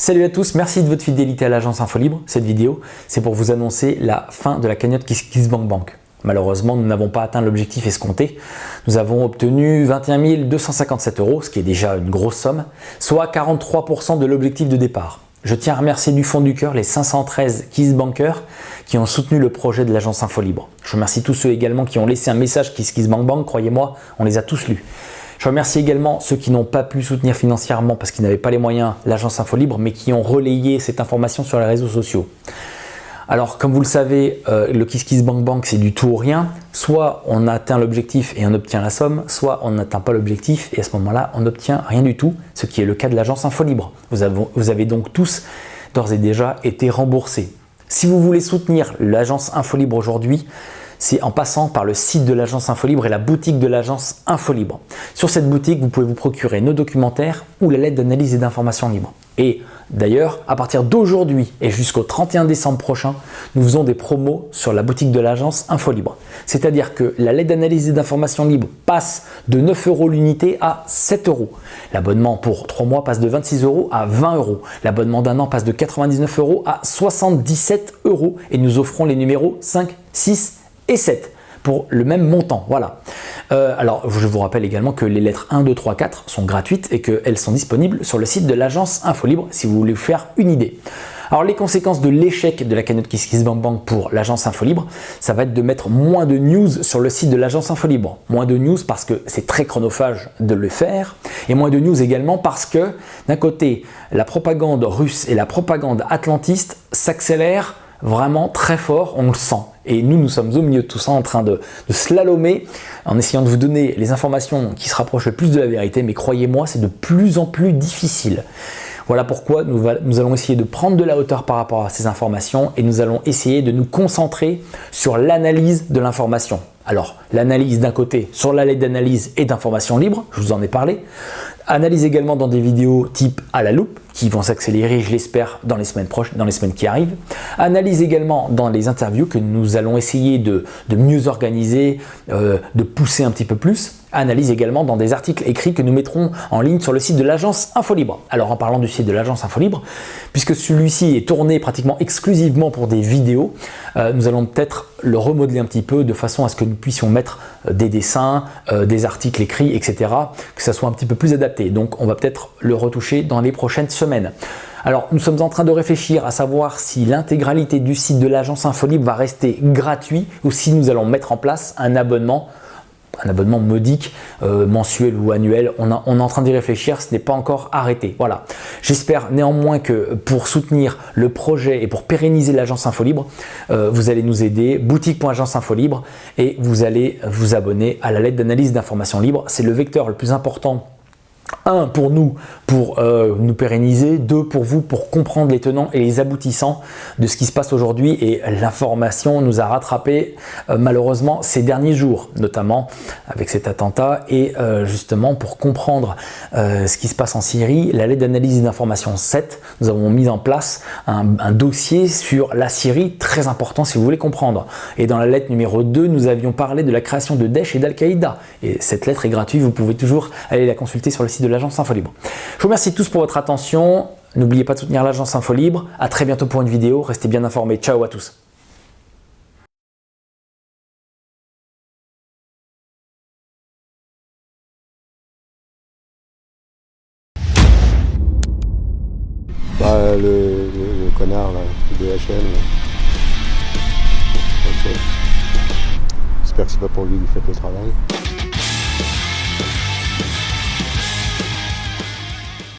Salut à tous, merci de votre fidélité à l'agence Infolibre. Cette vidéo, c'est pour vous annoncer la fin de la cagnotte KissKissBankBank. Malheureusement, nous n'avons pas atteint l'objectif escompté. Nous avons obtenu 21 257 €, ce qui est déjà une grosse somme, soit 43% de l'objectif de départ. Je tiens à remercier du fond du cœur les 513 KissBankers qui ont soutenu le projet de l'agence Infolibre. Je remercie tous ceux également qui ont laissé un message KissKissBankBank, croyez-moi, on les a tous lus. Je remercie également ceux qui n'ont pas pu soutenir financièrement parce qu'ils n'avaient pas les moyens l'agence Infolibre, mais qui ont relayé cette information sur les réseaux sociaux. Alors, comme vous le savez, le KissKissBankBank, c'est du tout ou rien. Soit on atteint l'objectif et on obtient la somme, soit on n'atteint pas l'objectif et à ce moment-là, on n'obtient rien du tout, ce qui est le cas de l'agence Infolibre. Vous avez donc tous d'ores et déjà été remboursés. Si vous voulez soutenir l'agence Infolibre aujourd'hui, c'est en passant par le site de l'agence Infolibre et la boutique de l'agence Infolibre. Sur cette boutique, vous pouvez vous procurer nos documentaires ou la lettre d'analyse et d'information libre. Et d'ailleurs, à partir d'aujourd'hui et jusqu'au 31 décembre prochain, nous faisons des promos sur la boutique de l'agence Infolibre. C'est-à-dire que la lettre d'analyse et d'information libre passe de 9 € l'unité à 7 €. L'abonnement pour 3 mois passe de 26 € à 20 €. L'abonnement d'un an passe de 99 € à 77 €. Et nous offrons les numéros 5, 6 et 7 pour le même montant. Voilà. Alors, je vous rappelle également que les lettres 1, 2, 3, 4 sont gratuites et qu'elles sont disponibles sur le site de l'agence Infolibre si vous voulez vous faire une idée. Alors, les conséquences de l'échec de la cagnotte KissKissBankBank pour l'agence Infolibre, ça va être de mettre moins de news sur le site de l'agence Infolibre. Moins de news parce que c'est très chronophage de le faire et moins de news également parce que d'un côté, la propagande russe et la propagande atlantiste s'accélèrent vraiment très fort, on le sent. Et nous sommes au milieu de tout ça en train de slalomer en essayant de vous donner les informations qui se rapprochent le plus de la vérité, mais croyez-moi, c'est de plus en plus difficile. Voilà pourquoi nous allons essayer de prendre de la hauteur par rapport à ces informations et nous allons essayer de nous concentrer sur l'analyse de l'information. Alors, l'analyse d'un côté sur la lettre d'analyse et d'information libre, je vous en ai parlé. Analyse également dans des vidéos type à la loupe qui vont s'accélérer, je l'espère, dans les semaines prochaines, dans les semaines qui arrivent. Analyse également dans les interviews que nous allons essayer de mieux organiser, de pousser un petit peu plus. Analyse également dans des articles écrits que nous mettrons en ligne sur le site de l'agence Infolibre. Alors en parlant du site de l'agence Infolibre, puisque celui-ci est tourné pratiquement exclusivement pour des vidéos, nous allons peut-être le remodeler un petit peu de façon à ce que nous puissions mettre des dessins, des articles écrits, etc. Que ça soit un petit peu plus adapté. Donc on va peut-être le retoucher dans les prochaines semaines. Alors nous sommes en train de réfléchir à savoir si l'intégralité du site de l'agence Infolibre va rester gratuit ou si nous allons mettre en place un abonnement modique, mensuel ou annuel. On est en train d'y réfléchir, ce n'est pas encore arrêté. Voilà. J'espère néanmoins que pour soutenir le projet et pour pérenniser l'agence Infolibre, vous allez nous aider, boutique.agence Infolibre, et vous allez vous abonner à la lettre d'analyse d'information libre. C'est le vecteur le plus important. 1 pour nous pérenniser, 2 pour vous pour comprendre les tenants et les aboutissants de ce qui se passe aujourd'hui, et l'information nous a rattrapé malheureusement ces derniers jours, notamment avec cet attentat, et justement pour comprendre ce qui se passe en Syrie, la lettre d'analyse d'information 7, nous avons mis en place un dossier sur la Syrie très important si vous voulez comprendre, et dans la lettre numéro 2 nous avions parlé de la création de Daesh et d'Al-Qaïda, et cette lettre est gratuite, vous pouvez toujours aller la consulter sur le site de l'agence Infolibre. Je vous remercie tous pour votre attention. N'oubliez pas de soutenir l'agence Infolibre. À très bientôt pour une vidéo. Restez bien informés. Ciao à tous. Le connard là, du DHL. Ok. J'espère que c'est pas pour lui que vous faites le travail.